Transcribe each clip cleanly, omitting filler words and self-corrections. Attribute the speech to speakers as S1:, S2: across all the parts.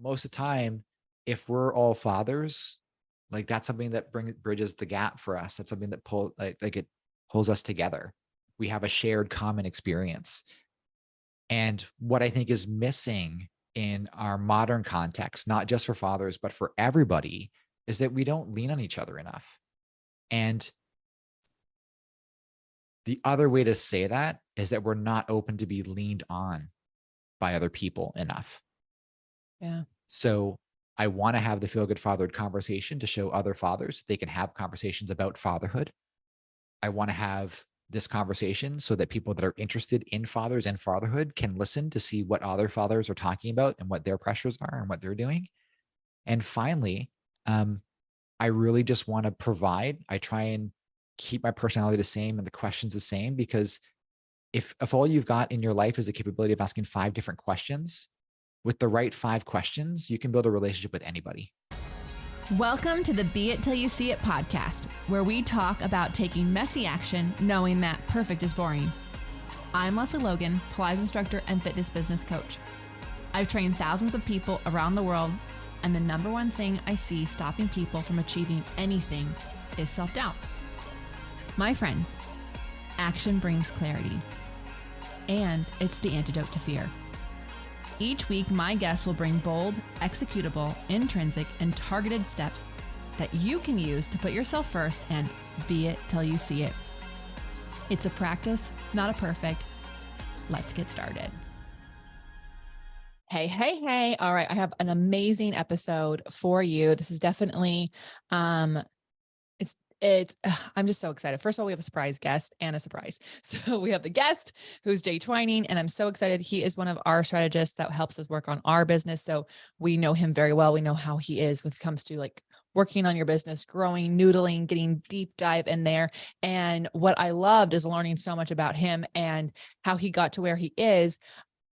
S1: most of the time, if we're all fathers, like that's something that bridges the gap for us. That's something that it pulls us together. We have a shared common experience. And what I think is missing in our modern context, not just for fathers, but for everybody, is that we don't lean on each other enough. And the other way to say that is that we're not open to be leaned on by other people enough.
S2: Yeah.
S1: So I want to have the Feel Good Fatherhood conversation to show other fathers they can have conversations about fatherhood. I want to have this conversation so that people that are interested in fathers and fatherhood can listen to see what other fathers are talking about and what their pressures are and what they're doing. And finally, I really just want to provide. I try and keep my personality the same and the questions the same, because if all you've got in your life is the capability of asking 5 different questions, with the right 5 questions, you can build a relationship with anybody.
S2: Welcome to the Be It Till You See It podcast, where we talk about taking messy action, knowing that perfect is boring. I'm Lesley Logan, Pilates instructor and fitness business coach. I've trained thousands of people around the world, and the number one thing I see stopping people from achieving anything is self-doubt. My friends, action brings clarity, and it's the antidote to fear. Each week, my guests will bring bold, executable, intrinsic, and targeted steps that you can use to put yourself first and be it till you see it. It's a practice, not a perfect. Let's get started. Hey. All right. I have an amazing episode for you. This is definitely, I'm just so excited. First of all, we have a surprise guest and a surprise. So we have the guest who's Jay Twining, and I'm so excited. He is one of our strategists that helps us work on our business. So we know him very well. We know how he is when it comes to like working on your business, growing, noodling, getting deep dive in there. And what I loved is learning so much about him and how he got to where he is.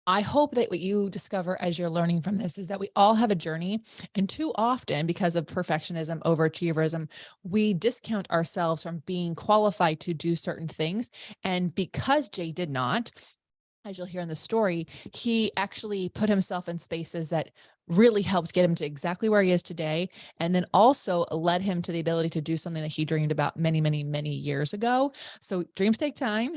S2: I hope that what you discover as you're learning from this is that we all have a journey, and too often, because of perfectionism, overachieverism, we discount ourselves from being qualified to do certain things. And because Jay did not, as you'll hear in the story, he actually put himself in spaces that really helped get him to exactly where he is today. And then also led him to the ability to do something that he dreamed about many years ago. So dreams take time.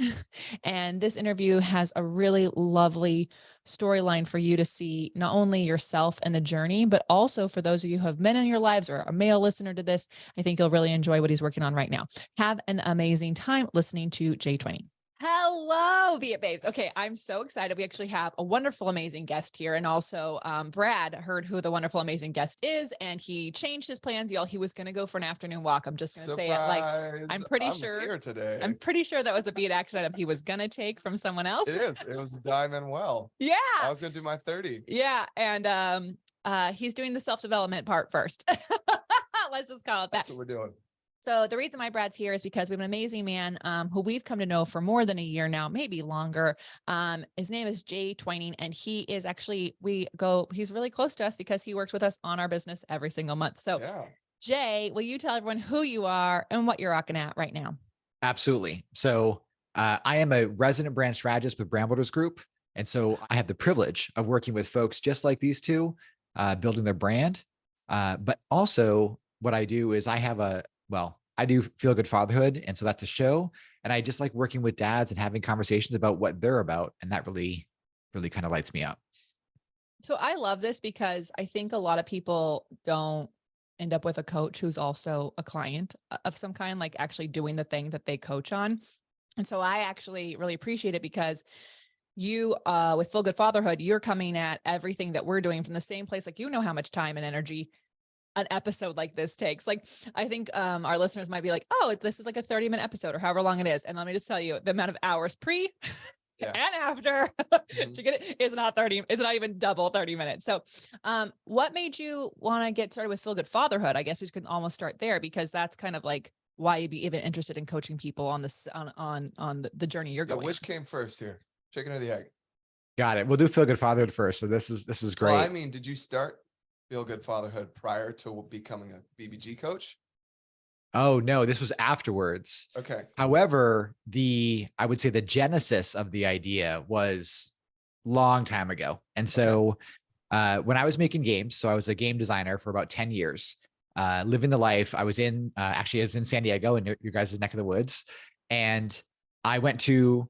S2: And this interview has a really lovely storyline for you to see not only yourself and the journey, but also for those of you who have men in your lives or a male listener to this. I think you'll really enjoy what he's working on right now. Have an amazing time listening to Jay Twining. Hello, Be It Babes. Okay, I'm so excited. We actually have a wonderful, amazing guest here. And also Brad heard who the wonderful, amazing guest is, and he changed his plans, y'all. He was going to go for an afternoon walk. I'm just going to say it. Like, I'm
S3: here today.
S2: I'm pretty sure that was a Be It action item he was going to take from someone else.
S3: It is. It was Diamond Well.
S2: Yeah.
S3: I was going to do my 30.
S2: Yeah. And he's doing the self-development part first. Let's just call it that.
S3: That's what we're doing.
S2: So the reason why Brad's here is because we have an amazing man who we've come to know for more than a year now, maybe longer. His name is Jay Twining, and he is actually, he's really close to us because he works with us on our business every single month. So yeah. Jay, will you tell everyone who you are and what you're rocking at right now?
S1: Absolutely. So I am a resident brand strategist with Brand Builders Group. And so I have the privilege of working with folks just like these two, building their brand. But also what I do is I do Feel Good Fatherhood. And so that's a show. And I just like working with dads and having conversations about what they're about. And that really, really kind of lights me up.
S2: So I love this because I think a lot of people don't end up with a coach who's also a client of some kind, like actually doing the thing that they coach on. And so I actually really appreciate it because you, with Feel Good Fatherhood, you're coming at everything that we're doing from the same place. Like, you know how much time and energy an episode like this takes. Like, I think our listeners might be like, oh, this is like a 30-minute episode or however long it is. And let me just tell you, the amount of hours pre and after to get it is not 30. It's not even double 30 minutes. So what made you want to get started with Feel Good Fatherhood? I guess we can almost start there, because that's kind of like why you'd be even interested in coaching people on this, on the journey you're going.
S3: Which came first here? Chicken or the egg?
S1: Got it. We'll do Feel Good Fatherhood first. So this is great.
S3: Well, I mean, did you start Feel Good Fatherhood prior to becoming a BBG coach?
S1: Oh, no, this was afterwards.
S3: Okay.
S1: However, I would say the genesis of the idea was long time ago. And so When I was making games, so I was a game designer for about 10 years, living the life. I was actually, I was in San Diego in your guys' neck of the woods. And I went to,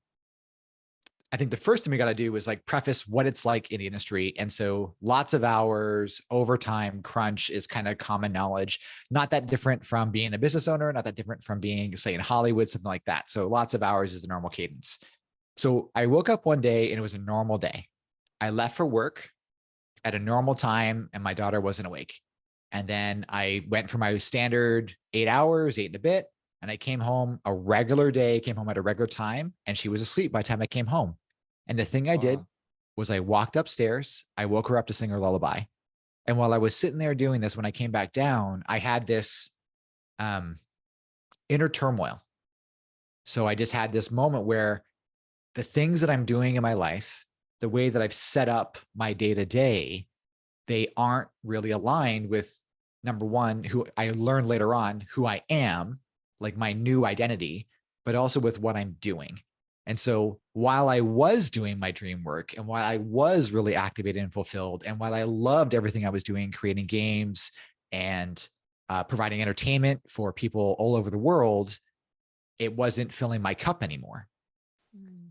S1: I think the first thing we got to do was like preface what it's like in the industry. And so lots of hours, overtime, crunch is kind of common knowledge, not that different from being a business owner, not that different from being, say, in Hollywood, something like that. So lots of hours is the normal cadence. So I woke up one day and it was a normal day. I left for work at a normal time and my daughter wasn't awake. And then I went for my standard 8 hours, 8 and a bit. And I came home a regular day, came home at a regular time, and she was asleep by the time I came home. And the thing I did was I walked upstairs, I woke her up to sing her lullaby. And while I was sitting there doing this, when I came back down, I had this inner turmoil. So I just had this moment where the things that I'm doing in my life, the way that I've set up my day to day, they aren't really aligned with, number one, who I learned later on, who I am, like my new identity, but also with what I'm doing. And so while I was doing my dream work and while I was really activated and fulfilled, and while I loved everything I was doing, creating games and providing entertainment for people all over the world, it wasn't filling my cup anymore.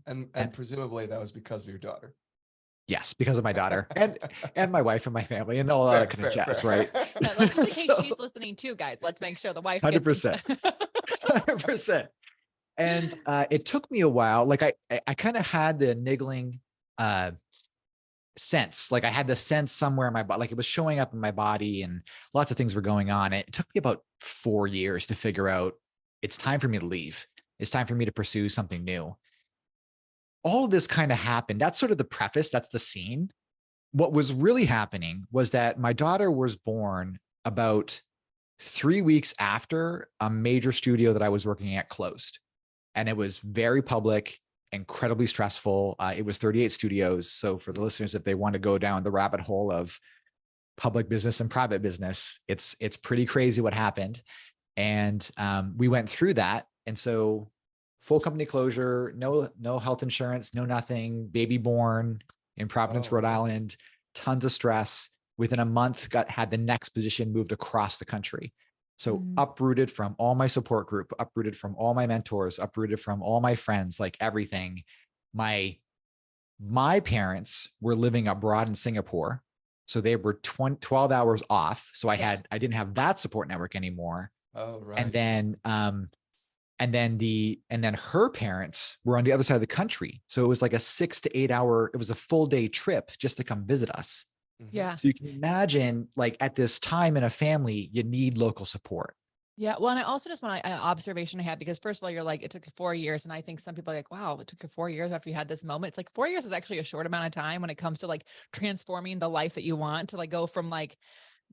S3: And presumably that was because of your daughter.
S1: Yes, because of my daughter and my wife and my family and all that kind of jazz, right?
S2: Yeah, like, just in case she's listening too, guys. Let's make sure the wife gets
S1: 100%. 100%. And it took me a while. Like I kind of had the niggling sense. Like I had the sense somewhere in my body, like it was showing up in my body and lots of things were going on. It took me about 4 years to figure out it's time for me to leave. It's time for me to pursue something new. All of this kind of happened. That's sort of the preface. That's the scene. What was really happening was that my daughter was born about 3 weeks after a major studio that I was working at closed. And it was very public, incredibly stressful. It was 38 studios. So for the listeners, if they want to go down the rabbit hole of public business and private business, it's pretty crazy what happened. And we went through that. And so full company closure, no health insurance, no nothing, baby born in Providence, Rhode Island, tons of stress. Within a month, had the next position moved across the country. So uprooted from all my support group, uprooted from all my mentors, uprooted from all my friends, like everything. My parents were living abroad in Singapore. So they were 12 hours off. So I didn't have that support network anymore.
S3: Oh, right.
S1: And then her parents were on the other side of the country. So it was like a 6 to 8 hour, it was a full day trip just to come visit us.
S2: Yeah.
S1: So you can imagine, like at this time in a family, you need local support.
S2: Yeah. Well, and I also just want an observation I had, because first of all, you're like, it took 4 years. And I think some people are like, wow, it took you 4 years after you had this moment. It's like 4 years is actually a short amount of time when it comes to like transforming the life that you want to like go from like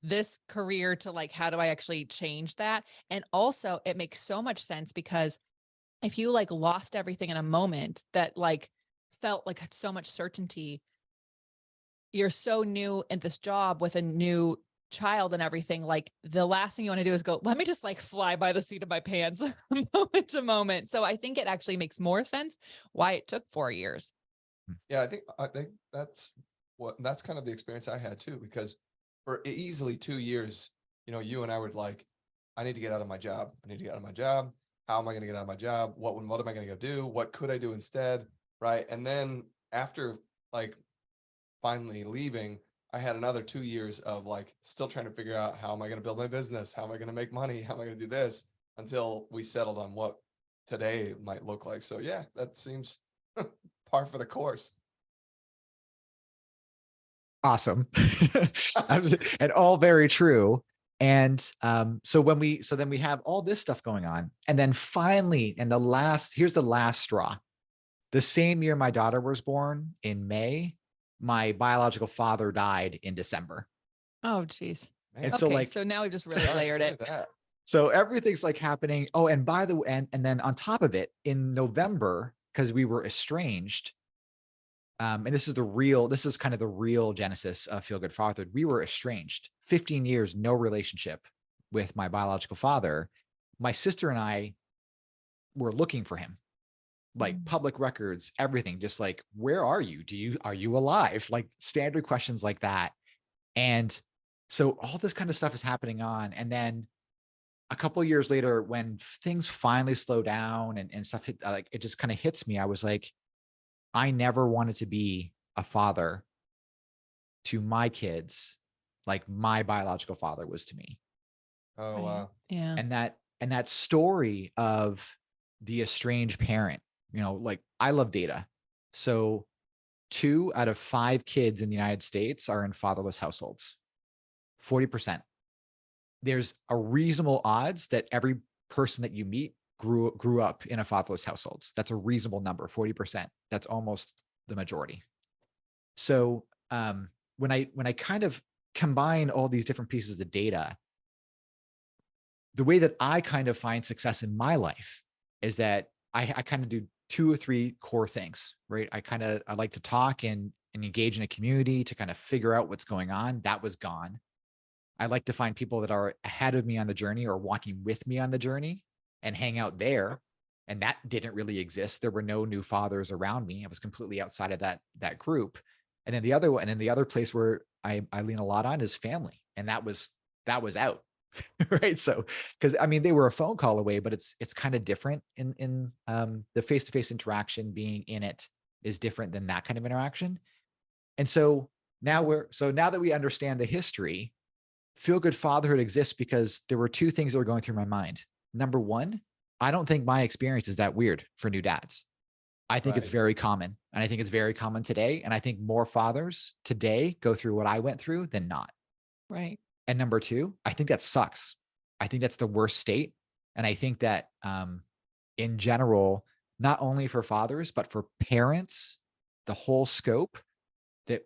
S2: this career to like, how do I actually change that? And also it makes so much sense because if you like lost everything in a moment that like felt like so much certainty, you're so new in this job with a new child and everything, like the last thing you want to do is go, let me just like fly by the seat of my pants moment to moment. So I think it actually makes more sense why it took 4 years.
S3: Yeah, I think that's kind of the experience I had too, because for easily 2 years, you and I were like, I need to get out of my job. I need to get out of my job. How am I going to get out of my job? What am I going to go do? What could I do instead? Right. And then after like finally leaving, I had another 2 years of like still trying to figure out how am I going to build my business? How am I going to make money? How am I going to do this? Until we settled on what today might look like. So yeah, that seems par for the course.
S1: Awesome. And all very true. And so then we have all this stuff going on. And then finally, here's the last straw. The same year my daughter was born in May, my biological father died in December.
S2: Oh, geez.
S1: And
S2: okay, so now we've just really layered it.
S1: So everything's like happening. Oh, and by the way, and then on top of it, in November, because we were estranged, and this is kind of the real genesis of Feel Good Fatherhood. We were estranged, 15 years, no relationship with my biological father. My sister and I were looking for him, like public records, everything, just like, where are you? Are you alive? Like standard questions like that. And so all this kind of stuff is happening on. And then a couple of years later, when things finally slow down and stuff hit, like it just kind of hits me. I was like, I never wanted to be a father to my kids like my biological father was to me.
S3: Oh,
S2: Right.
S3: wow.
S2: Yeah.
S1: And that story of the estranged parent, like I love data. So 2 out of 5 kids in the United States are in fatherless households. 40%. There's a reasonable odds that every person that you meet grew up in a fatherless household. That's a reasonable number, 40%. That's almost the majority. So when I kind of combine all these different pieces of data, the way that I kind of find success in my life is that I kind of do 2 or 3 core things, right? I like to talk and engage in a community to kind of figure out what's going on. That was gone. I like to find people that are ahead of me on the journey or walking with me on the journey and hang out there. And that didn't really exist. There were no new fathers around me. I was completely outside of that group. And then the other one, and the other place where I lean a lot on is family. And that was out. Right. So, because I mean, they were a phone call away, but it's kind of different in the face-to-face interaction. Being in it is different than that kind of interaction. And so now that we understand the history, Feel Good Fatherhood exists because there were 2 things that were going through my mind. Number 1, I don't think my experience is that weird for new dads. I think it's
S3: Right.
S1: very common, and I think it's very common today. And I think more fathers today go through what I went through than not.
S2: Right.
S1: And number 2, I think that sucks. I think that's the worst state. And I think that in general, not only for fathers, but for parents, the whole scope, that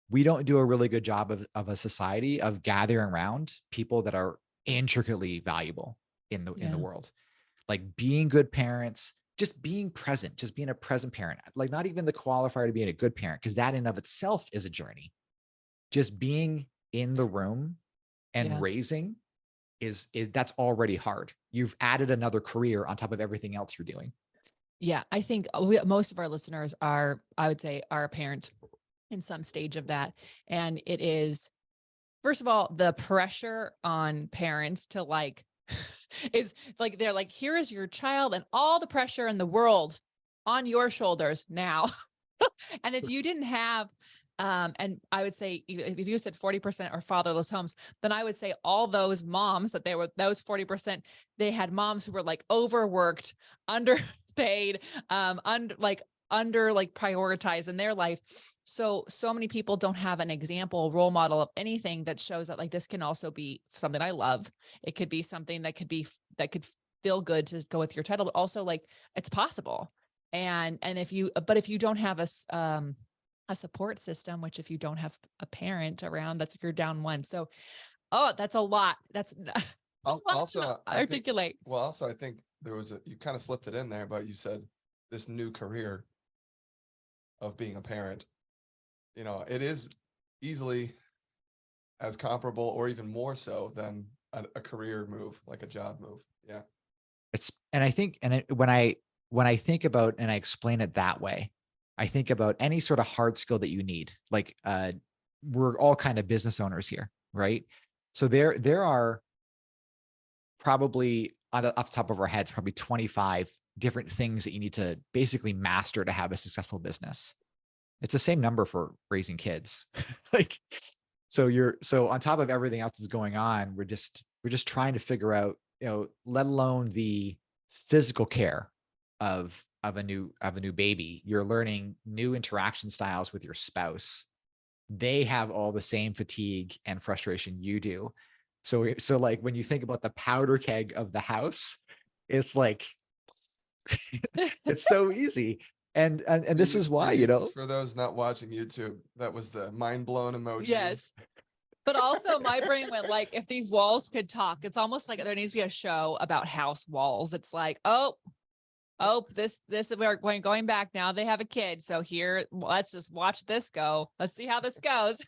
S1: we don't do a really good job of a society of gathering around people that are intricately valuable in the
S2: Yeah.
S1: world. Like being good parents, just being present, just being a present parent, like not even the qualifier to being a good parent, because that in of itself is a journey. Just being in the room and
S2: Yeah.
S1: raising is that's already hard. You've added another career on top of everything else you're doing.
S2: Yeah. I think most of our listeners are, I would say, are a parent in some stage of that. And it is, first of all, the pressure on parents to like, is like, they're like, here is your child and all the pressure in the world on your shoulders now. And if you didn't have, and I would say, if you said 40% are fatherless homes, then I would say all those moms that they were, those 40%, they had moms who were like overworked, underpaid, under like prioritized in their life. So many people don't have an example, role model of anything that shows that like this can also be something I love. It could be something that could feel good to go with your title, but also like it's possible. And if you don't have a support system, which if you don't have a parent around, that's you're down one. So, oh, that's a lot. That's a lot to
S3: Also,
S2: articulate.
S3: I think you kind of slipped it in there, but you said this new career of being a parent, it is easily as comparable or even more so than a career move, like a job move. Yeah.
S1: And I think, when I think about and I explain it that way, I think about any sort of hard skill that you need. Like we're all kind of business owners here, right? So there are probably off the top of our heads, probably 25 different things that you need to basically master to have a successful business. It's the same number for raising kids. Like, so on top of everything else that's going on, we're just trying to figure out, let alone the physical care of a new baby. You're learning new interaction styles with your spouse. They have all the same fatigue and frustration you do. So like when you think about the powder keg of the house, it's like it's so easy. And this is why,
S3: For those not watching YouTube, that was the mind blown emoji.
S2: Yes. But also my brain went like, if these walls could talk, it's almost like there needs to be a show about house walls. It's like, oh, this we're going back now. They have a kid. So here, let's just watch this go. Let's see how this goes.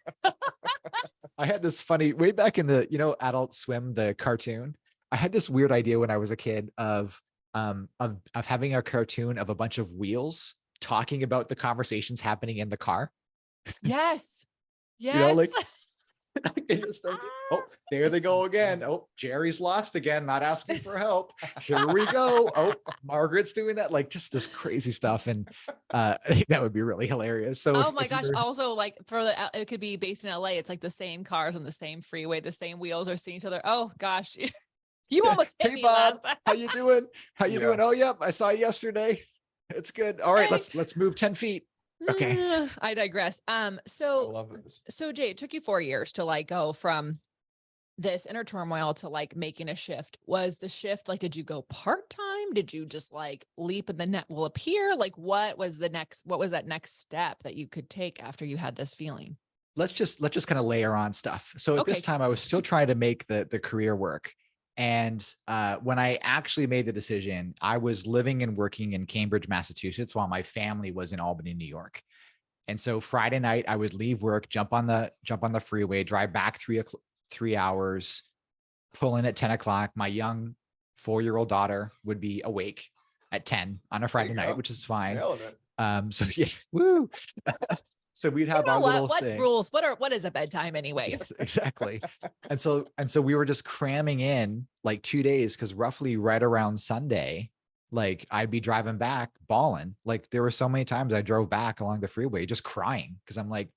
S1: I had this funny way back in the, Adult Swim, the cartoon. I had this weird idea when I was a kid of having a cartoon of a bunch of wheels talking about the conversations happening in the car.
S2: Yes.
S1: Like I can just think, oh, there they go again. Oh, Jerry's lost again, not asking for help. Here we go. Oh, Margaret's doing that. Like just this crazy stuff. And I think that would be really hilarious. So
S2: Oh my
S1: if
S2: gosh.
S1: you're,
S2: Also, like for the, it could be based in LA. It's like the same cars on the same freeway, the same wheels are seeing each other. Oh gosh. You almost hit
S1: hey
S2: me
S1: Bob,
S2: last time.
S1: how you doing? How you
S3: Yeah.
S1: doing? Oh, yep, I saw you yesterday. It's good. All right,
S2: Hey.
S1: let's move 10 feet. Okay.
S2: I digress.
S3: I
S2: So,
S3: love this.
S2: so Jay, it took you 4 years to like go from this inner turmoil to like making a shift. Was the shift like, did you go part-time? Did you just like leap and the net will appear? Like what was that next step that you could take after you had this feeling?
S1: Let's just kind of layer on stuff. So at
S2: Okay.
S1: this time, I was still trying to make the career work. And when I actually made the decision, I was living and working in Cambridge, Massachusetts, while my family was in Albany, New York. And so Friday night, I would leave work, jump on the freeway, drive back 3 hours, pull in at 10 o'clock. My young 4-year-old daughter would be awake at 10 on a Friday night, which is fine.
S3: Nailing it.
S1: So yeah, woo. So we'd have our little
S2: What's
S1: thing.
S2: rules? What is a bedtime anyways?
S1: Yes, exactly. And so we were just cramming in like 2 days because roughly right around Sunday, like I'd be driving back bawling. Like there were so many times I drove back along the freeway just crying because I'm like,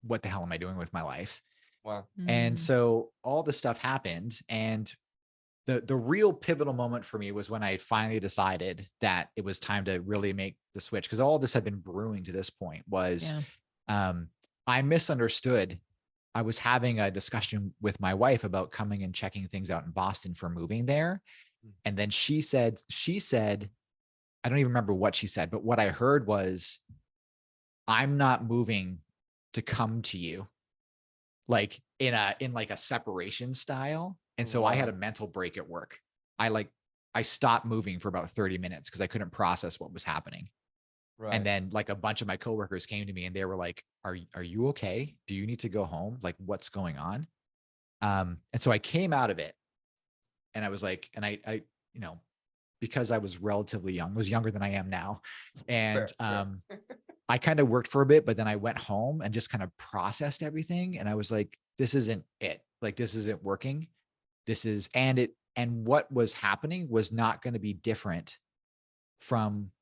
S1: what the hell am I doing with my life?
S3: Wow.
S1: And
S2: Mm.
S1: so all this stuff happened. And the real pivotal moment for me was when I finally decided that it was time to really make the switch. Because all this had been brewing to this point was
S2: Yeah.
S1: I misunderstood. I was having a discussion with my wife about coming and checking things out in Boston for moving there. And then she said, I don't even remember what she said, but what I heard was, I'm not moving to come to you, like in like a separation style. And so I had a
S3: Wow.
S1: mental break at work. I stopped moving for about 30 minutes because I couldn't process what was happening.
S3: Right.
S1: And then like a bunch of my coworkers came to me and they were like, are you okay? Do you need to go home? Like what's going on? And so I came out of it and I was like, and I, because I was relatively young, was younger than I am now. And,
S3: Fair.
S1: I kind of worked for a bit, but then I went home and just kind of processed everything. And I was like, this isn't it. Like, this isn't working. And what was happening was not going to be different from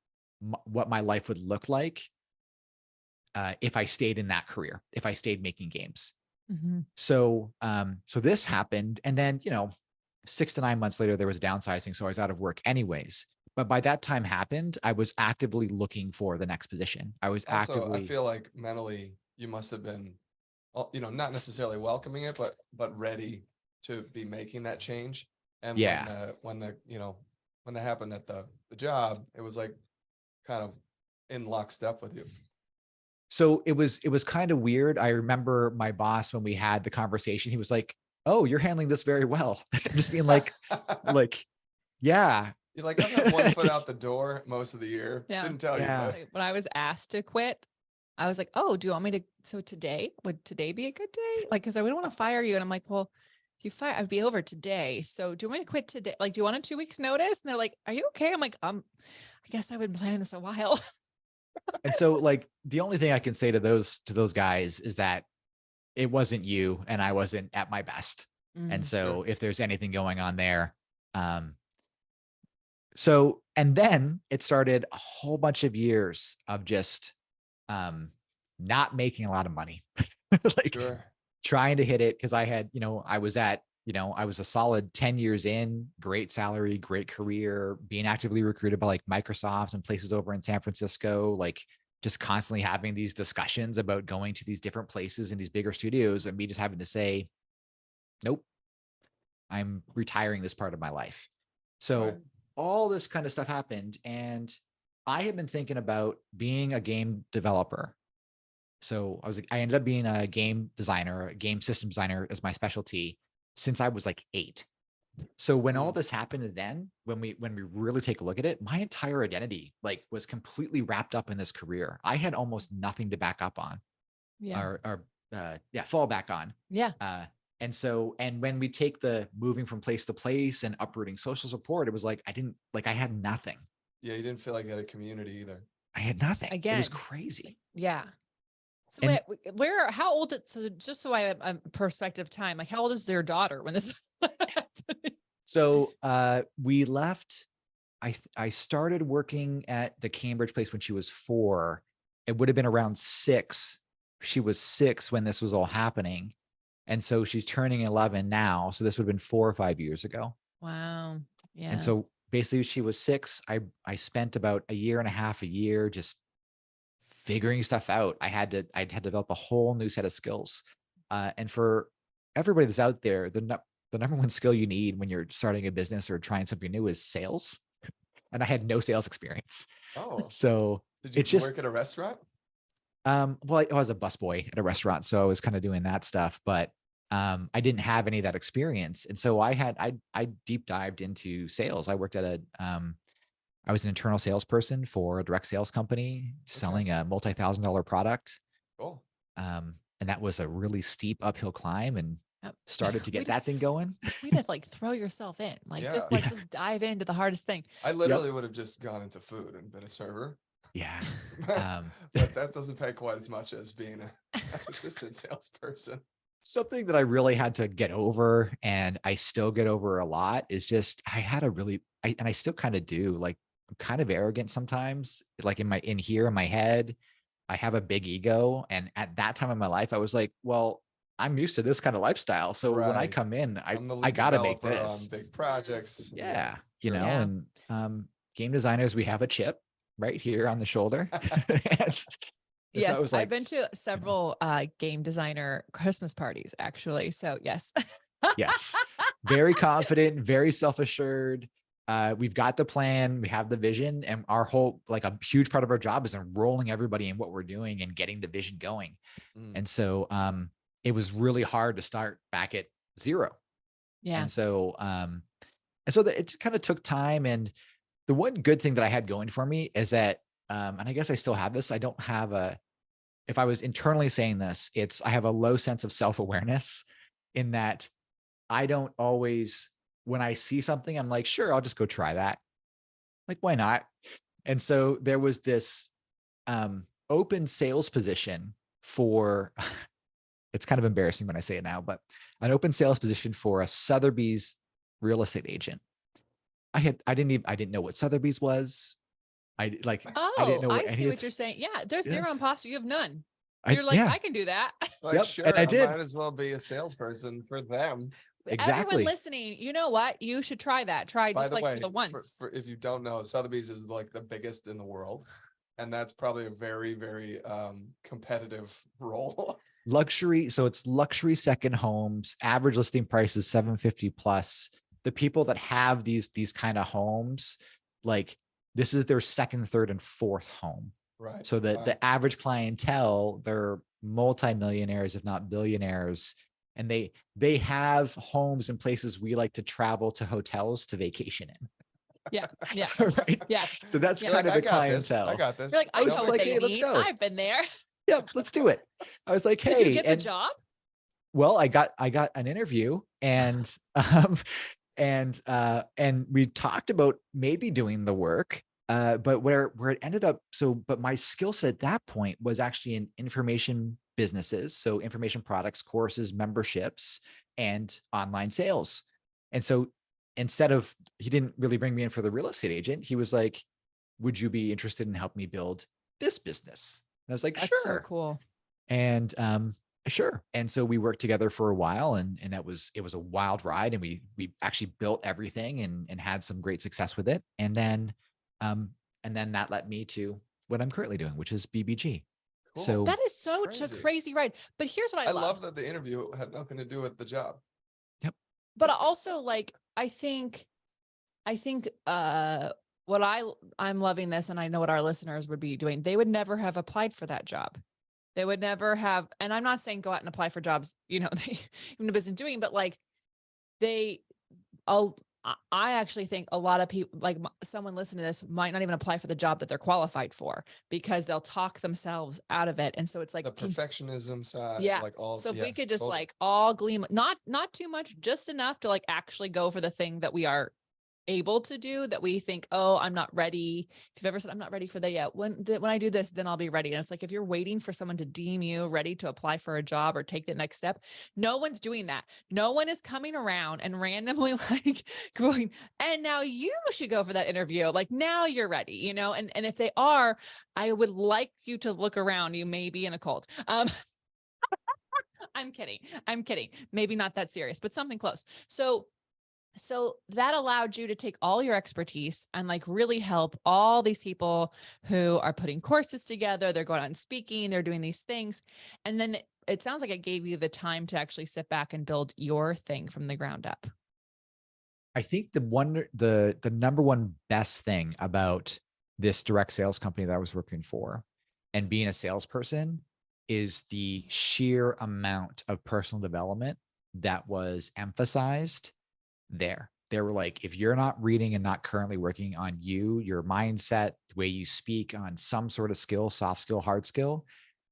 S1: what my life would look like if I stayed in that career, if I stayed making games.
S2: Mhm.
S1: So this happened. And then, 6 to 9 months later, there was downsizing. So I was out of work anyways. But by that time happened, I was actively looking for the next position. I was
S3: Also, I
S1: actively,
S3: feel like mentally you must have been, not necessarily welcoming it, but ready to be making that change. And
S1: yeah.
S3: when that happened at the job, it was like kind of in lockstep with you.
S1: So it was kind of weird. I remember my boss, when we had the conversation, he was like, "Oh, you're handling this very well." Just being like, yeah.
S3: You're like, I've had one foot out the door most of the year.
S2: Yeah.
S3: Didn't tell you,
S1: Yeah.
S3: but
S2: Like, when I was asked to quit, I was like, oh, do you want me to? So would today be a good day? Like, cause I wouldn't want to fire you. And I'm like, well, if you fire, I'd be over today. So do you want me to quit today? Like, do you want a 2 weeks notice? And they're like, are you okay? I'm like, I guess I've been planning this a while.
S1: And so like the only thing I can say to those guys is that it wasn't you and I wasn't at my best. And so if there's anything going on there, and then it started a whole bunch of years of just not making a lot of money. Like
S3: sure.
S1: trying to hit it because I had, I was a solid 10 years in, great salary, great career, being actively recruited by like Microsoft and places over in San Francisco, like just constantly having these discussions about going to these different places and these bigger studios, and me just having to say, nope, I'm retiring this part of my life. So
S3: Right.
S1: all this kind of stuff happened. And I had been thinking about being a game developer. So I ended up being a game designer, a game system designer as my specialty since I was like 8. So when all this happened, and then when we really take a look at it, my entire identity like was completely wrapped up in this career. I had almost nothing to back up on
S2: Yeah.
S1: or fall back on.
S2: Yeah.
S1: And when we take the moving from place to place and uprooting social support, it was like, I had nothing.
S3: Yeah. You didn't feel like you had a community either.
S1: I had nothing. It was
S2: Again.
S1: crazy.
S2: Yeah. So
S1: And
S2: where, how old, so just so I have a perspective time, like how old is their daughter when this?
S1: so we left. I started working at the Cambridge place when she was 4. It would have been around 6. She was 6 when this was all happening. And so she's turning 11 now. So this would have been 4 or 5 years ago.
S2: Wow. Yeah.
S1: And so basically she was 6. I spent about a year and a half, a year just figuring stuff out. I had to develop a whole new set of skills. And for everybody that's out there, the number one skill you need when you're starting a business or trying something new is sales. And I had no sales experience.
S3: Oh,
S1: So
S3: did you
S1: it's just,
S3: work at a restaurant?
S1: well, I was a busboy at a restaurant, so I was kind of doing that stuff, but I didn't have any of that experience. And so I deep dived into sales. I worked at I was an internal salesperson for a direct sales company selling a multi-$1,000 product.
S3: Cool.
S1: And that was a really steep uphill climb, and
S2: Yep.
S1: started to get that thing going.
S2: We'd have like throw yourself in, like
S3: Yeah.
S2: just let's just dive into the hardest thing.
S3: I literally would have just gone into food and been a server.
S1: Yeah.
S3: But that doesn't pay quite as much as being an assistant salesperson.
S1: Something that I really had to get over, and I still get over a lot, is just I had a really, and I still kind of do, like, I'm kind of arrogant sometimes, like in my head, I have a big ego. And at that time in my life, I was like, well, I'm used to this kind of lifestyle. So when I
S3: Right.
S1: come in,
S3: I'm the
S1: I
S3: lead
S1: gotta make
S3: developer
S1: this.
S3: on big projects.
S1: Yeah.
S3: Sure.
S2: Yeah.
S1: And game designers, we have a chip right here on the shoulder. And so I
S2: Yes,
S1: was
S2: I've
S1: like,
S2: been to several game designer Christmas parties actually. So yes.
S1: yes, very confident, very self-assured. We've got the plan, we have the vision, and our whole, like, a huge part of our job is enrolling everybody in what we're doing and getting the vision going.
S3: Mm.
S1: And so it was really hard to start back at 0.
S2: Yeah.
S1: And so it kind of took time. And the one good thing that I had going for me is that, and I guess I still have this, I don't have if I was internally saying this, I have a low sense of self-awareness, in that I don't always, when I see something, I'm like, sure, I'll just go try that. Like, why not? And so there was this open sales position for, it's kind of embarrassing when I say it now, but an open sales position for a Sotheby's real estate agent. I didn't know what Sotheby's was. I didn't
S2: Oh,
S1: know
S2: I
S1: what any
S2: see
S1: of,
S2: what you're saying. Yeah, there's zero
S1: yes.
S2: imposter. You have none. You're like,
S1: Yeah,
S2: I can do that.
S3: Like,
S1: Yep,
S3: sure,
S1: and I did.
S3: might as well be a salesperson for them.
S1: exactly.
S2: Everyone listening, you know what? You should try that. Try
S3: By
S2: just
S3: the
S2: like
S3: way,
S2: for the once.
S3: for if you don't know, Sotheby's is like the biggest in the world. And that's probably a very, very competitive role.
S1: Luxury. So it's luxury second homes, average listing price is 750 plus. The people that have these kind of homes, like, this is their second, third, and fourth home.
S3: Right.
S1: So the average clientele, they're multimillionaires, if not billionaires. And they have homes in places we like to travel to hotels to vacation in.
S2: Yeah. Yeah.
S1: Right.
S2: Yeah.
S1: So that's
S2: Yeah.
S1: kind of
S3: I
S1: the
S3: got this.
S1: clientele.
S3: I got this.
S2: You're like, I
S1: was
S2: know
S1: just
S2: what
S1: like,
S2: they
S1: hey, let's
S2: need.
S1: go.
S2: I've been there.
S1: Yep, let's do it. I was like, hey,
S2: Did you get the job?
S1: well, I got an interview, and and we talked about maybe doing the work, but where it ended up, but my skill set at that point was actually in information businesses, so information products, courses, memberships, and online sales. And so instead of, he didn't really bring me in for the real estate agent, he was like, would you be interested in helping me build this business? And I was like,
S2: That's
S1: sure.
S2: so cool.
S1: And sure. And so we worked together for a while, and it was a wild ride, and we actually built everything and had some great success with it. And then that led me to what I'm currently doing, which is BBG.
S3: Cool.
S1: So
S2: That is such a crazy ride. But here's what I love.
S3: I love that the interview had nothing to do with the job.
S1: yep.
S2: But also, like, I think what I'm loving this, and I know what our listeners would be doing, they would never have applied for that job. They would never have, and I'm not saying go out and apply for jobs, they even if isn't doing, but like I actually think a lot of people, like someone listening to this, might not even apply for the job that they're qualified for, because they'll talk themselves out of it. And so it's like
S3: The perfectionism side,
S2: yeah.
S3: like all.
S2: So if
S3: yeah,
S2: we could just
S3: totally.
S2: like all gleam, not too much, just enough to like actually go for the thing that we are able to do that we think, oh, I'm not ready. If you've ever said, I'm not ready for that yet, when I do this, then I'll be ready. And it's like, if you're waiting for someone to deem you ready to apply for a job or take the next step, no one's doing that. No one is coming around and randomly like going, and now you should go for that interview. Like now you're ready, you know? And if they are, I would like you to look around. You may be in a cult. I'm kidding. I'm kidding. Maybe not that serious, but something close. So that allowed you to take all your expertise and like really help all these people who are putting courses together. They're going out and speaking, they're doing these things. And then it sounds like it gave you the time to actually sit back and build your thing from the ground up.
S1: I think the number one best thing about this direct sales company that I was working for and being a salesperson is the sheer amount of personal development that was emphasized there. They were like, if you're not reading and not currently working on you, your mindset, the way you speak on some sort of skill, soft skill, hard skill,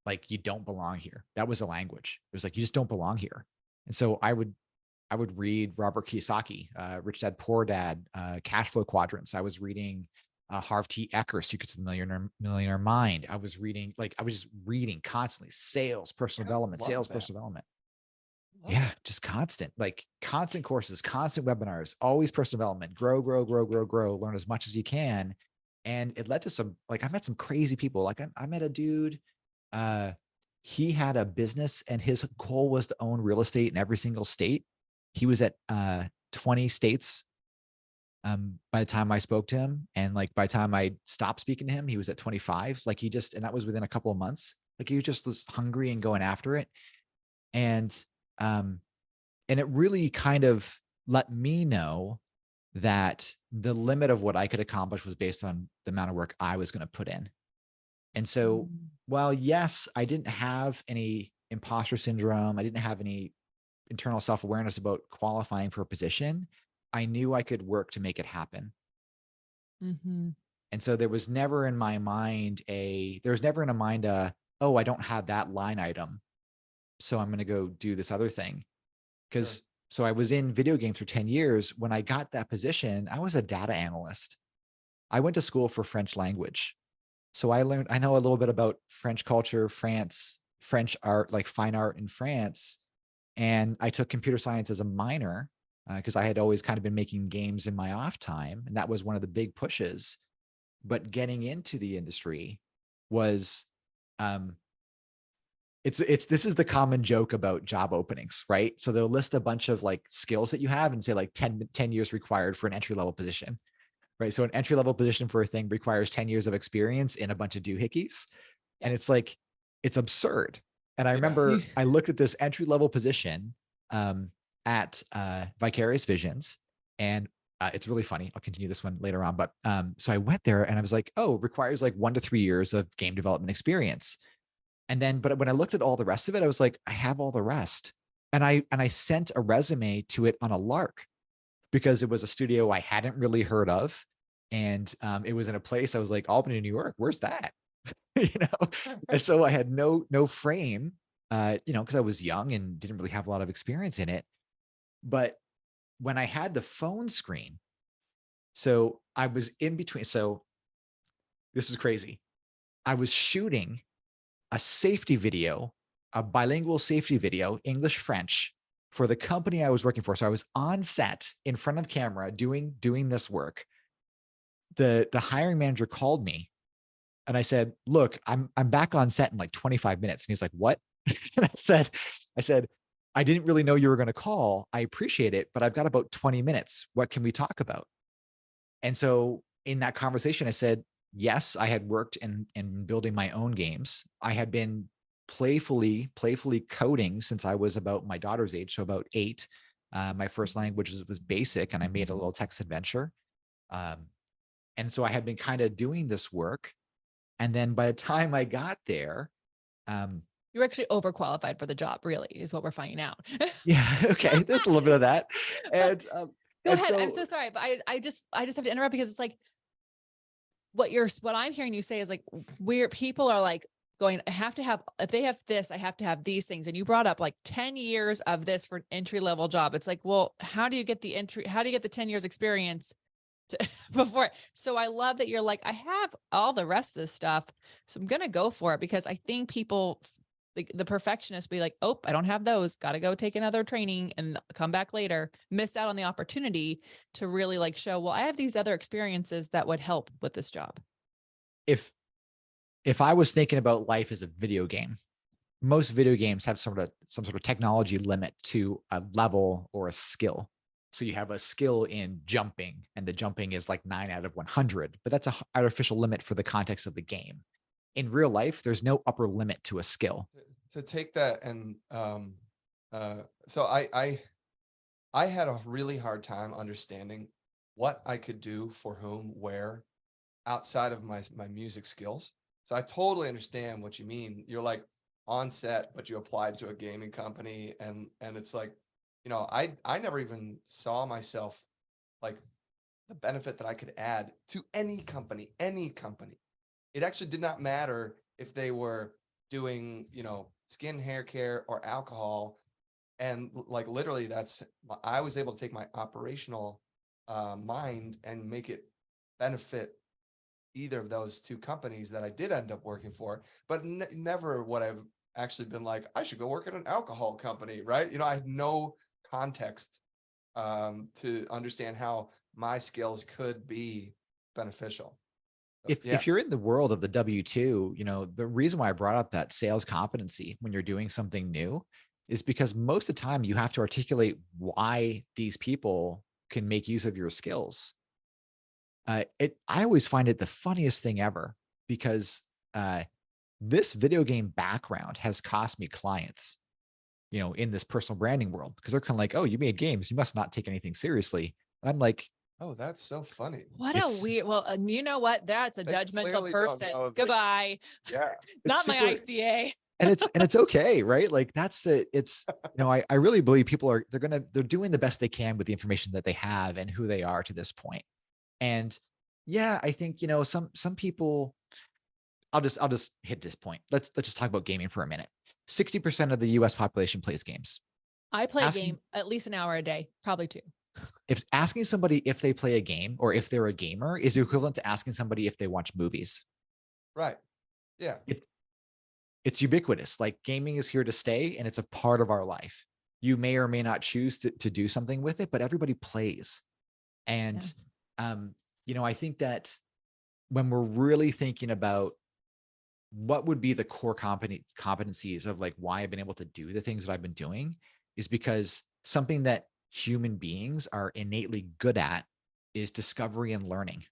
S1: like you don't belong here. That was the language. It was like, you just don't belong here. And so I would read Robert Kiyosaki, Rich Dad, Poor Dad, Cash Flow Quadrants. I was reading Harv T. Eker, Secrets of the Millionaire Mind. I was just reading constantly sales, personal development, personal development. Yeah, just constant courses, constant webinars, always personal development, grow, learn as much as you can. And it led to some, I met some crazy people. Like I met a dude, he had a business and his goal was to own real estate in every single state. He was at 20 states by the time I spoke to him. And like by the time I stopped speaking to him, he was at 25. And that was within a couple of months. Like he just was hungry and going after it. And it really kind of let me know that the limit of what I could accomplish was based on the amount of work I was going to put in. And so, while yes, I didn't have any imposter syndrome, I didn't have any internal self-awareness about qualifying for a position, I knew I could work to make it happen.
S2: Mm-hmm.
S1: And so there was never in my mind oh, I don't have that line item, so I'm going to go do this other thing. Because so I was in video games for 10 years. When I got that position, I was a data analyst. I went to school for French language. So I know a little bit about French culture, France, French art, like fine art in France. And I took computer science as a minor because I had always kind of been making games in my off time. And that was one of the big pushes. But getting into the industry was, this is the common joke about job openings, right? So they'll list a bunch of like skills that you have and say like 10 years required for an entry-level position, right? So an entry-level position for a thing requires 10 years of experience in a bunch of doohickeys. And it's like, it's absurd. And I remember I looked at this entry-level position at Vicarious Visions, and it's really funny. I'll continue this one later on. But so I went there and I was like, oh, it requires like 1 to 3 years of game development experience. And then, but when I looked at all the rest of it, I was like, I have all the rest. And I sent a resume to it on a lark because it was a studio I hadn't really heard of. And it was in a place I was like, Albany, New York, where's that? And so I had no frame, because I was young and didn't really have a lot of experience in it. But when I had the phone screen, so I was in between. So this is crazy. I was shooting a safety video, a bilingual safety video, English, French, for the company I was working for. So I was on set in front of camera doing this work. The hiring manager called me and I said, look, I'm back on set in like 25 minutes. And he's like, what? And I said, I didn't really know you were going to call. I appreciate it, but I've got about 20 minutes. What can we talk about? And so in that conversation, I said, yes, I had worked in building my own games. I had been playfully coding since I was about my daughter's age, so about 8. My first language was BASIC, and I made a little text adventure. And so I had been kind of doing this work. And then by the time I got there,
S2: you're actually overqualified for the job, really, is what we're finding out.
S1: Yeah. Okay. There's a little bit of that. And
S2: go ahead. I'm so sorry, but I just have to interrupt because it's like what I'm hearing you say is like where people are like going, I have to have, if they have this, I have to have these things. And you brought up like 10 years of this for an entry level job. It's like, well, how do you get the 10 years experience before. So I love that you're like, I have all the rest of this stuff, so I'm gonna go for it, because I think people, the perfectionists, be like, oh, I don't have those. Got to go take another training and come back later. Miss out on the opportunity to really like show, well, I have these other experiences that would help with this job.
S1: If I was thinking about life as a video game, most video games have some sort of technology limit to a level or a skill. So you have a skill in jumping, and the jumping is like 9 out of 100, but that's a artificial limit for the context of the game. In real life, there's no upper limit to a skill.
S3: To take that and so I had a really hard time understanding what I could do for whom, where, outside of my music skills. So I totally understand what you mean. You're like on set, but you applied to a gaming company, and it's like, I never even saw myself like the benefit that I could add to any company, any company. It actually did not matter if they were doing, skin, hair care, or alcohol. And like literally, I was able to take my operational mind and make it benefit either of those two companies that I did end up working for, but never would I've actually been like, I should go work at an alcohol company, right? I had no context to understand how my skills could be beneficial. So, yeah.
S1: If you're in the world of the W-2, the reason why I brought up that sales competency when you're doing something new is because most of the time you have to articulate why these people can make use of your skills. I always find it the funniest thing ever, because this video game background has cost me clients, in this personal branding world, because they're kind of like, oh, you made games, you must not take anything seriously. And I'm like,
S3: Oh, that's so funny.
S2: What a weird, well, you know what? That's a
S3: They
S2: judgmental
S3: clearly don't
S2: person.
S3: know.
S2: Goodbye.
S3: Yeah.
S2: Not my
S1: super,
S2: ICA.
S1: and it's okay, right? Like I really believe people they're doing the best they can with the information that they have and who they are to this point. And yeah, I think, some people, I'll just hit this point. Let's just talk about gaming for a minute. 60% of the US population plays games.
S2: I play a
S1: Asking,
S2: game at least an hour a day, probably 2.
S1: if asking somebody if they play a game or if they're a gamer is equivalent to asking somebody if they watch movies.
S3: Right. Yeah.
S1: It's ubiquitous. Like, gaming is here to stay, and it's a part of our life. You may or may not choose to do something with it, but everybody plays. And, I think that when we're really thinking about what would be the core competencies of like why I've been able to do the things that I've been doing, is because something that human beings are innately good at is discovery and learning.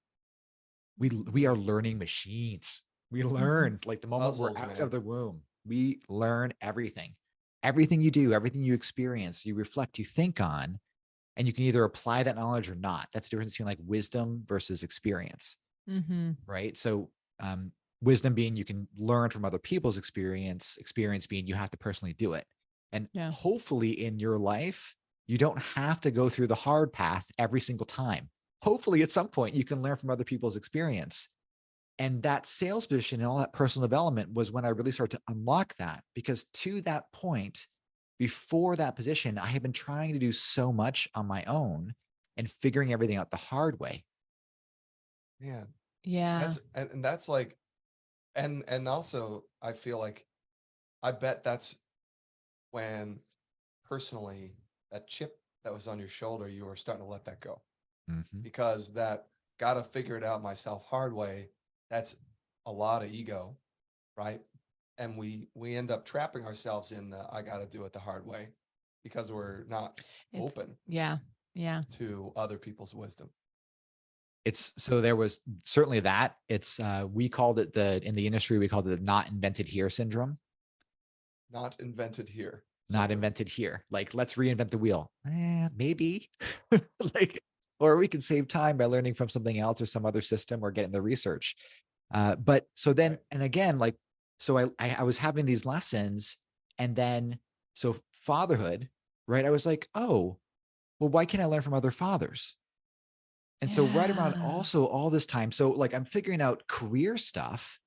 S1: We are learning machines. We learn like the moment
S3: Puzzles,
S1: we're out
S3: man.
S1: of the womb. We learn everything. Everything you do, everything you experience, you reflect, you think on, and you can either apply that knowledge or not. That's the difference between like wisdom versus experience, right? So wisdom being you can learn from other people's experience being you have to personally do it. And hopefully in your life, you don't have to go through the hard path every single time. Hopefully at some point you can learn from other people's experience. And that sales position and all that personal development was when I really started to unlock that, because to that point, before that position, I had been trying to do so much on my own and figuring everything out the hard way.
S3: Man.
S2: Yeah.
S3: That's like, and also I feel like, I bet that's when personally that chip that was on your shoulder, you were starting to let that go, because that gotta figure it out myself hard way. That's a lot of ego, right? And we end up trapping ourselves in the I gotta do it the hard way, because we're not open to other people's wisdom.
S1: So there was certainly that. We called it in the industry, we called it the not invented here syndrome.
S3: Not invented here.
S1: Not invented here. Like, let's reinvent the wheel. Maybe. Like, or we can save time by learning from something else or some other system or getting the research. But so then, and again, like, so I was having these lessons, and then, so fatherhood, right? I was like, oh, well, why can't I learn from other fathers? And so right around also all this time, so like I'm figuring out career stuff.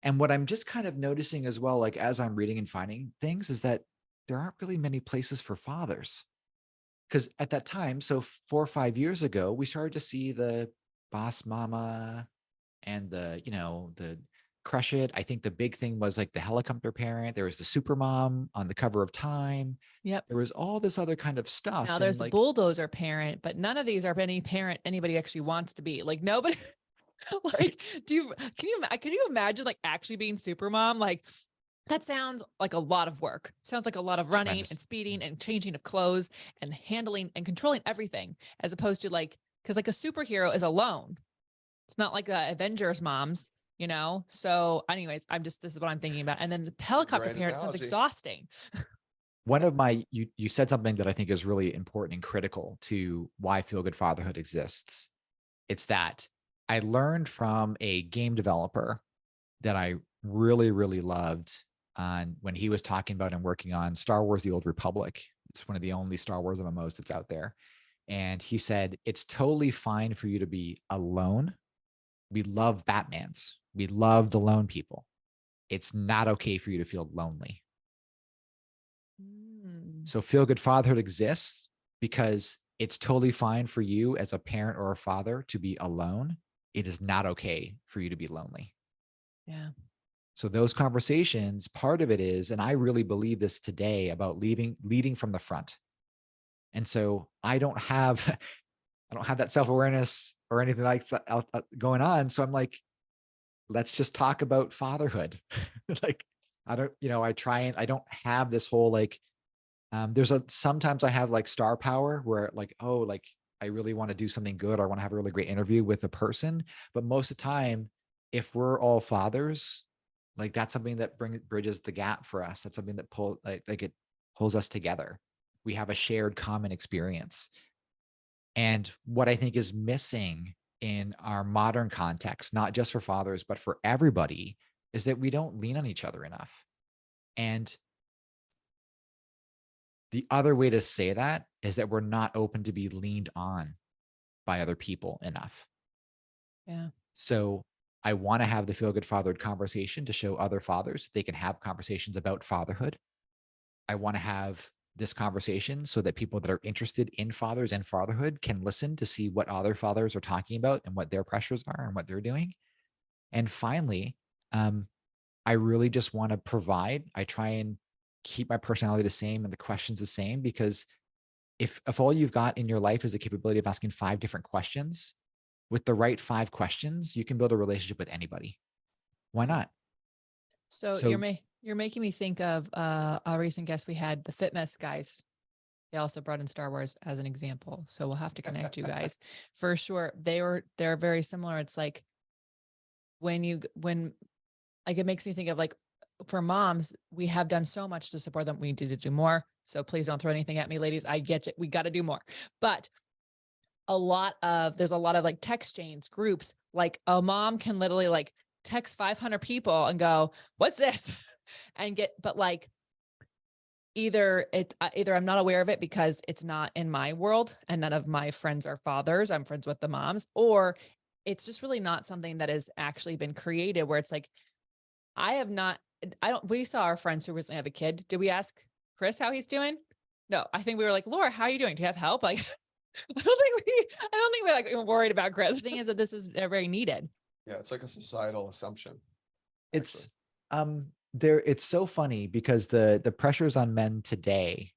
S1: And what I'm just kind of noticing as well, like as I'm reading and finding things, is that there aren't really many places for fathers. Because at that time, so 4 or 5 years ago, we started to see the boss mama and the crush it. I think the big thing was like the helicopter parent. There was the super mom on the cover of Time.
S2: Yep.
S1: There was all this other kind of
S2: Now
S1: stuff.
S2: there's
S1: And
S2: the
S1: like,
S2: bulldozer parent, but none of these are any parent anybody actually wants to be. Like nobody, like,
S1: right.
S2: can you imagine like actually being super mom? Like that sounds like a lot of work. Sounds like a lot of running and
S1: Tremendous.
S2: speeding and changing of clothes and handling and controlling everything, as opposed to like, because like a superhero is alone. It's not like Avengers moms, you know? So anyways, this is what I'm thinking about. And then the
S3: It's a
S2: helicopter
S3: great
S2: parent sounds
S3: analogy.
S2: exhausting.
S1: One of my, you said something that I think is really important and critical to why Feel Good Fatherhood exists. It's that I learned from a game developer that I really, really loved on when he was talking about and working on Star Wars: The Old Republic. It's one of the only Star Wars MMOs that's out there. And he said, it's totally fine for you to be alone. We love Batmans. We love the lone people. It's not okay for you to feel lonely.
S2: Mm,
S1: So Feel Good Fatherhood exists because it's totally fine for you as a parent or a father to be alone. It is not okay for you to be lonely.
S2: yeah.
S1: So those conversations, part of it is, and I really believe this today, about leading from the front. And so I don't have that self-awareness or anything like that going on. So I'm like, let's just talk about fatherhood. Like, I don't have this whole like, sometimes I have like star power where like, oh, like I really want to do something good. I want to have a really great interview with a person. But most of the time, if we're all fathers, like that's something that bridges the gap for us. That's something that it pulls us together. We have a shared common experience. And what I think is missing in our modern context, not just for fathers, but for everybody, is that we don't lean on each other enough. And the other way to say that is that we're not open to be leaned on by other people enough.
S2: Yeah.
S1: So I want to have the Feel Good Fatherhood conversation to show other fathers they can have conversations about fatherhood. I want to have this conversation so that people that are interested in fathers and fatherhood can listen to see what other fathers are talking about and what their pressures are and what they're doing. And finally, um, I really just want to provide. I try and keep my personality the same and the questions the same, because if all you've got in your life is the capability of asking 5 different questions, with the right 5 questions, you can build a relationship with anybody. Why not?
S2: So
S1: So
S2: you're making me think of a recent guest we had, the Fitmess guys. They also brought in Star Wars as an example. So we'll have to connect you guys for sure. They're very similar. It's like when like it makes me think of like for moms, we have done so much to support them. We need to do more. So please don't throw anything at me, ladies. I get it. We got to do more. But there's a lot of like text chains, groups, like a mom can literally like text 500 people and go, what's this? But like either I'm not aware of it because it's not in my world and none of my friends are fathers. I'm friends with the moms, or it's just really not something that has actually been created where it's like, we saw our friends who recently have a kid. Did we ask Chris how he's doing? No, I think we were like, Laura, how are you doing? Do you have help? Like, I don't think we're like worried about Chris. The thing is that this is very needed.
S3: Yeah, it's like a societal assumption.
S1: it's it's so funny because the pressures on men today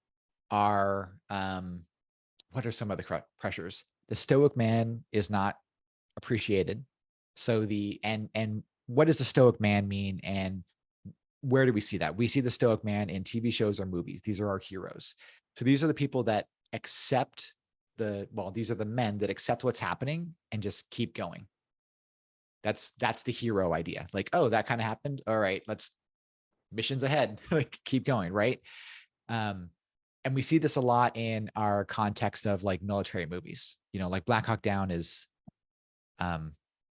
S1: are what are some of the pressures? The stoic man is not appreciated. So and what does the stoic man mean? And where do we see that? We see the stoic man in TV shows or movies. These are our heroes. So these are the people that accept these are the men that accept what's happening and just keep going. That's the hero idea. Like, oh, that kind of happened. All right, let's missions ahead. Like, keep going, right? And we see this a lot in our context of like military movies. Like Black Hawk Down is I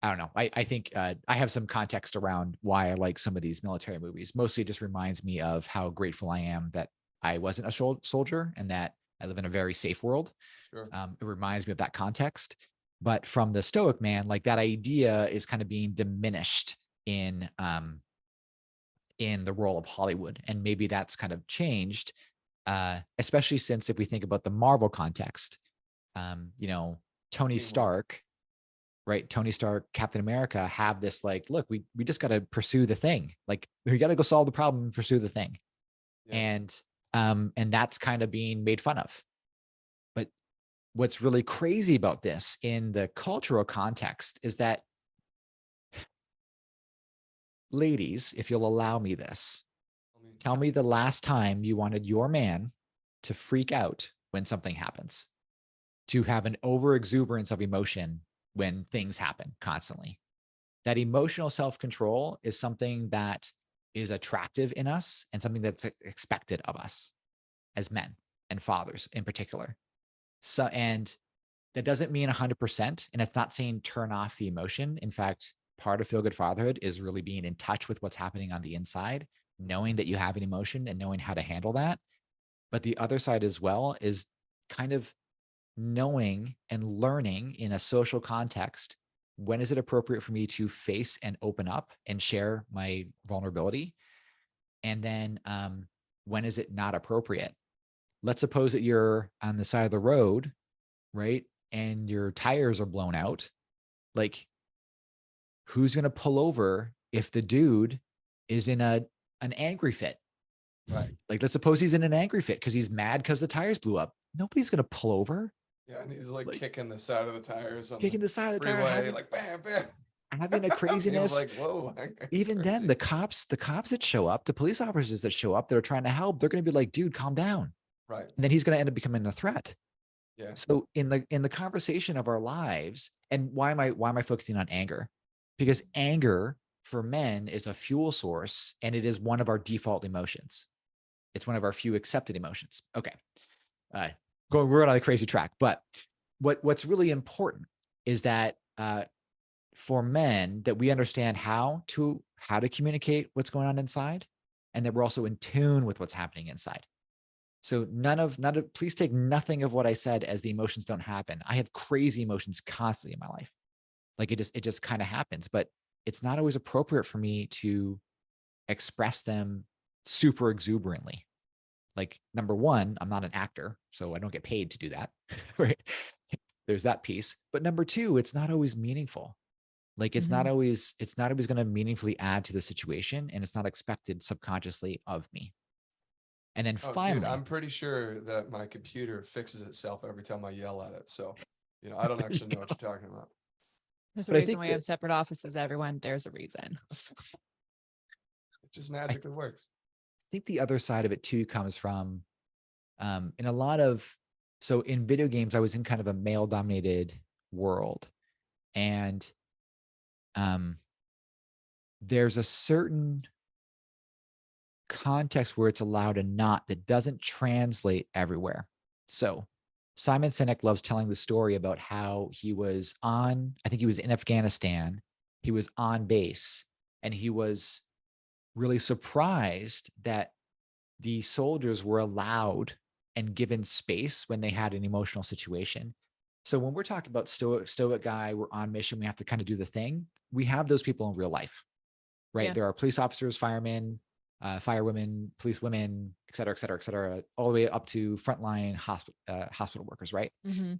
S1: don't know. I think I have some context around why I like some of these military movies. Mostly it just reminds me of how grateful I am that I wasn't a soldier and that I live in a very safe world.
S3: Sure.
S1: It reminds me of that context. But from the stoic man, like that idea is kind of being diminished in the role of Hollywood. And maybe that's kind of changed, especially since if we think about the Marvel context, Tony
S3: Teamwork.
S1: Stark right? Tony Stark, Captain America have this like, look, we just got to pursue the thing. Like we got to go solve the problem and pursue the thing.
S3: Yeah.
S1: And that's kind of being made fun of. But what's really crazy about this in the cultural context is that, ladies, if you'll allow me this, tell me the last time you wanted your man to freak out when something happens, to have an over exuberance of emotion when things happen constantly. That emotional self-control is something that is attractive in us and something that's expected of us as men and fathers in particular. So, and that doesn't mean 100%. And it's not saying turn off the emotion. In fact, part of Feel Good Fatherhood is really being in touch with what's happening on the inside, knowing that you have an emotion and knowing how to handle that. But the other side as well is kind of knowing and learning in a social context, when is it appropriate for me to face and open up and share my vulnerability? And then when is it not appropriate? Let's suppose that you're on the side of the road, right? And your tires are blown out. Like, who's going to pull over if the dude is in an angry fit?
S3: Right.
S1: Like, let's suppose he's in an angry fit because he's mad because the tires blew up. Nobody's going to pull over.
S3: Yeah, and he's like kicking the side of the tires on
S1: Kicking the side of the tire,
S3: freeway, like bam, bam.
S1: having a craziness.
S3: Like, whoa.
S1: Even then, the cops that show up, the police officers that show up that are trying to help, they're going to be like, dude, calm down.
S3: Right.
S1: And then he's going to end up becoming a threat.
S3: Yeah.
S1: So in the conversation of our lives, and why am I focusing on anger? Because anger for men is a fuel source, and it is one of our default emotions. It's one of our few accepted emotions. Okay. We're on a crazy track, but what's really important is that for men, that we understand how to communicate what's going on inside, and that we're also in tune with what's happening inside. So please take nothing of what I said as the emotions don't happen. I have crazy emotions constantly in my life. Like it just kind of happens, but it's not always appropriate for me to express them super exuberantly. Like, number one, I'm not an actor, so I don't get paid to do that. Right. There's that piece. But number two, it's not always meaningful. Like it's not always going to meaningfully add to the situation, and it's not expected subconsciously of me. And then finally,
S3: dude, I'm pretty sure that my computer fixes itself every time I yell at it. So, I don't actually know what you're talking about.
S2: There's a reason why we have separate offices, everyone. There's a reason.
S3: It just magically works.
S1: I think the other side of it too comes from in a lot of, so in video games, I was in kind of a male dominated world, and there's a certain context where it's allowed and not, that doesn't translate everywhere. So Simon Sinek loves telling the story about how he was I think he was in Afghanistan. He was on base, and he was really surprised that the soldiers were allowed and given space when they had an emotional situation. So when we're talking about stoic guy, we're on mission, we have to kind of do the thing. We have those people in real life, right?
S2: Yeah.
S1: There are police officers, firemen, firewomen, police women, et cetera, all the way up to frontline hospital workers, right?
S2: Mm-hmm.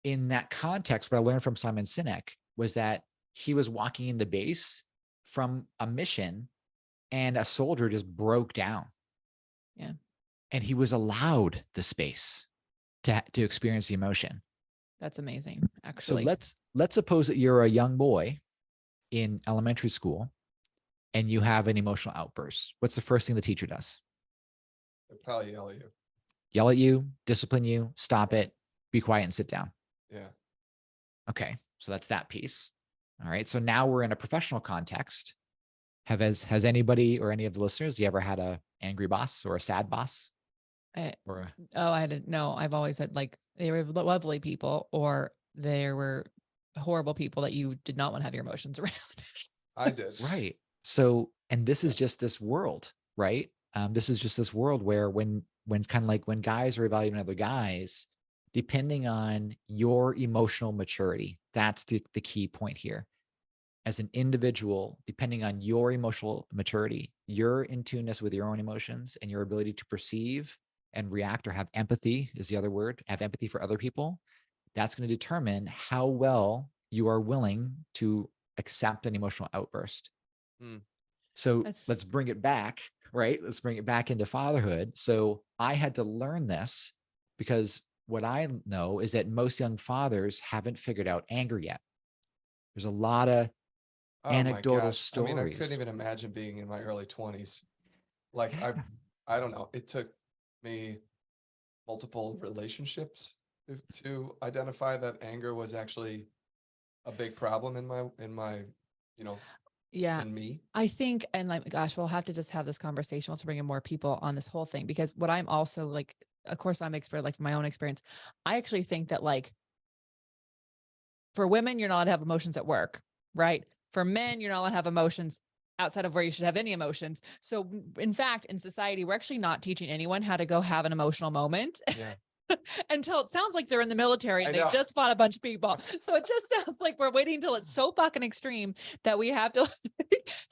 S1: In that context, what I learned from Simon Sinek was that he was walking into base from a mission, and a soldier just broke down.
S2: Yeah.
S1: And he was allowed the space to experience the emotion.
S2: That's amazing, actually.
S1: So let's suppose that you're a young boy in elementary school and you have an emotional outburst. What's the first thing the teacher does?
S3: They'll probably yell at you.
S1: Yell at you, discipline you, stop it, be quiet and sit down.
S3: Yeah.
S1: Okay. So that's that piece. All right. So now we're in a professional context. Has anybody or any of the listeners, you ever had a angry boss or a sad boss?
S2: I didn't know. I've always had, like, they were lovely people, or they were horrible people that you did not want to have your emotions around.
S3: I did.
S1: Right. So, and this is just this world, right? This is just this world where when kind of like when guys are evaluating other guys, depending on your emotional maturity, that's the key point here. As an individual, depending on your emotional maturity, your in tuneness with your own emotions, and your ability to perceive and react, or have empathy is the other word, have empathy for other people, that's going to determine how well you are willing to accept an emotional outburst.
S3: Mm.
S1: So
S2: That's-
S1: let's bring it back, right? Let's bring it back into fatherhood. So I had to learn this because what I know is that most young fathers haven't figured out anger yet. There's a lot of
S3: Oh my
S1: anecdotal
S3: gosh. I mean, I couldn't
S1: stories.
S3: even imagine being in my early 20s. Like I don't know. It took me multiple relationships to identify that anger was actually a big problem in my, you know,
S2: Yeah.
S3: in me.
S2: I think, and like, gosh, we'll have to just have this conversation. We'll have to bring in more people on this whole thing, because what I'm also like, of course I'm expert, like from my own experience, I actually think that like for women, you're not allowed to have emotions at work, right? For men, you're not allowed to have emotions outside of where you should have any emotions. So in fact, in society, we're actually not teaching anyone how to go have an emotional moment.
S3: Yeah.
S2: Until it sounds like they're in the military and
S3: I
S2: they
S3: know.
S2: just fought a bunch of people. So it just sounds like we're waiting until it's so fucking extreme that we have to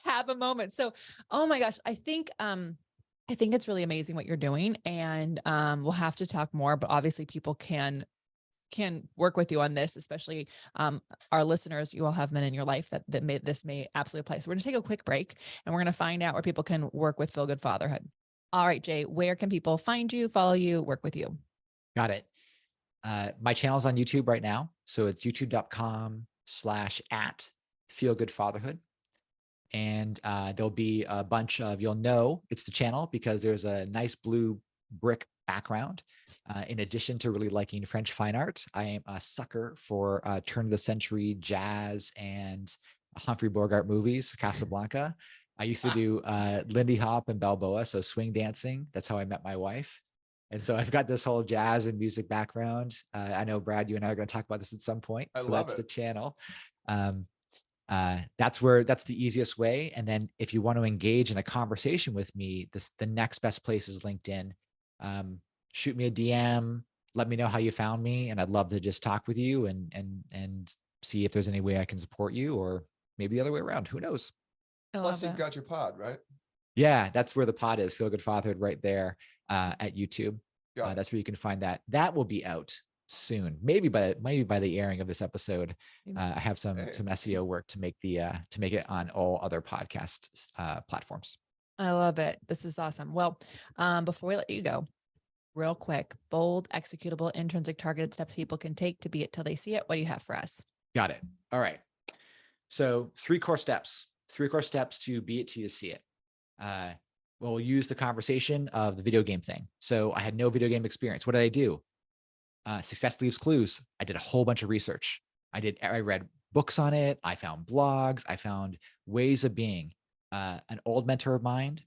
S2: have a moment. So, oh my gosh, I think it's really amazing what you're doing, and we'll have to talk more, but obviously people can work with you on this, especially our listeners. You all have men in your life that this may absolutely apply. So we're going to take a quick break, and we're going to find out where people can work with Feel Good Fatherhood. All right, Jay, where can people find you, follow you, work with you?
S1: Got it. My channel's on YouTube right now. So it's youtube.com/@ Feel Good Fatherhood. And there'll be a bunch of, you'll know it's the channel because there's a nice blue brick background. In addition to really liking French fine art, I am a sucker for turn of the century jazz and Humphrey Bogart movies, Casablanca. I used to do Lindy Hop and Balboa, so swing dancing. That's how I met my wife. And so I've got this whole jazz and music background. I know, Brad, you and I are going to talk about this at some point.
S3: I
S1: So
S3: love
S1: that's
S3: it.
S1: the channel. That's the easiest way. And then if you want to engage in a conversation with me, the next best place is LinkedIn. Shoot me a DM, let me know how you found me. And I'd love to just talk with you and see if there's any way I can support you, or maybe the other way around. Who knows?
S3: Plus you've got your pod, right?
S1: Yeah, that's where the pod is. Feel Good Fatherhood right there at YouTube.
S3: Got it.
S1: That's where you can find that. That will be out soon. Maybe by the airing of this episode. I have some SEO work to make it on all other podcast platforms.
S2: I love it. This is awesome. Well, before we let you go, real quick, bold, executable, intrinsic targeted steps people can take to be it till they see it. What do you have for us?
S1: Got it. All right. So 3 core steps to be it till you see it. We'll use the conversation of the video game thing. So I had no video game experience. What did I do? Success leaves clues. I did a whole bunch of research. I read books on it. I found blogs. I found ways of being. An old mentor of mine,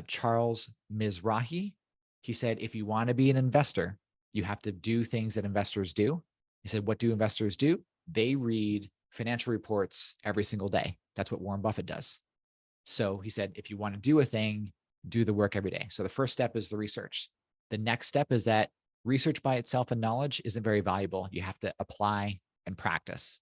S1: Charles Mizrahi, he said, if you want to be an investor, you have to do things that investors do. He said, what do investors do? They read financial reports every single day. That's what Warren Buffett does. So he said, if you want to do a thing, do the work every day. So the first step is the research. The next step is that research by itself and knowledge isn't very valuable. You have to apply and practice.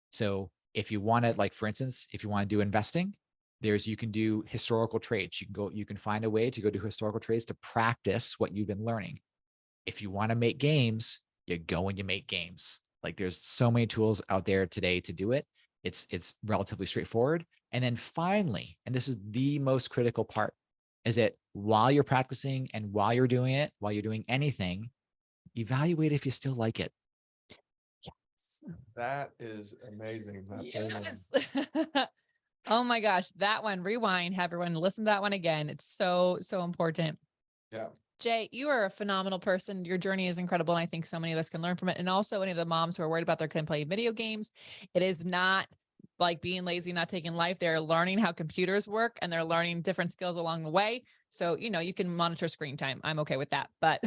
S1: So if you want to, like, for instance, if you want to do investing, you can do historical trades. You can find a way to go do historical trades to practice what you've been learning. If you want to make games, you go and you make games. Like, there's so many tools out there today to do it. It's relatively straightforward. And then finally, and this is the most critical part, is that while you're practicing and while you're doing it, while you're doing anything, evaluate if you still like it.
S2: Yes.
S3: That is amazing.
S2: Yes. Oh my gosh, that one, rewind, have everyone listen to that one again. It's so, so important.
S3: Yeah.
S2: Jay, you are a phenomenal person. Your journey is incredible. And I think so many of us can learn from it. And also any of the moms who are worried about their kids playing video games, it is not like being lazy, not taking life. They're learning how computers work and they're learning different skills along the way. So, you can monitor screen time. I'm okay with that, but,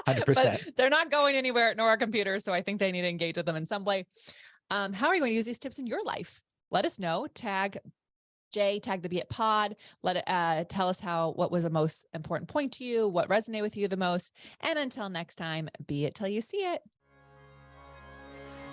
S1: 100%.
S2: but they're not going anywhere, nor our computers. So I think they need to engage with them in some way. How are you going to use these tips in your life? Let us know. Tag Jay, tag the Be It Pod. Let it tell us what was the most important point to you, what resonated with you the most. And until next time, be it till you see it.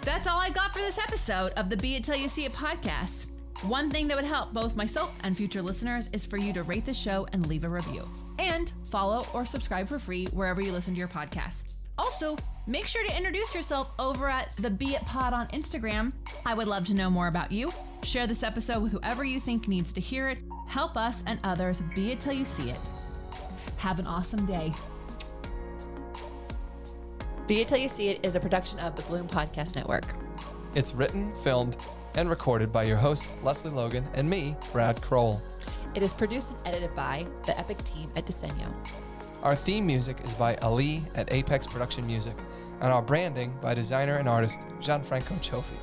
S2: That's all I got for this episode of the Be It Till You See It podcast. One thing that would help both myself and future listeners is for you to rate the show and leave a review. And follow or subscribe for free wherever you listen to your podcast. Also,
S4: Make sure to introduce yourself over at the Beit Pod on Instagram. I would love to know more about you. Share this episode with whoever you think needs to hear it. Help us and others be it till you see it. Have an awesome day.
S2: Be It Till You See It is a production of the Bloom Podcast Network.
S3: It's written, filmed, and recorded by your host, Lesley Logan, and me, Brad Kroll.
S2: It is produced and edited by the epic team at Diseño.
S3: Our theme music is by Ali at Apex Production Music, and our branding by designer and artist Gianfranco Cioffi.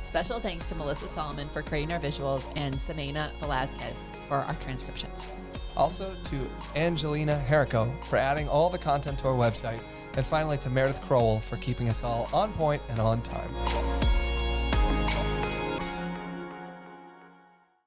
S2: Special thanks to Melissa Solomon for creating our visuals and Semena Velazquez for our transcriptions.
S3: Also to Angelina Herrico for adding all the content to our website, and finally to Meredith Crowell for keeping us all on point and on time.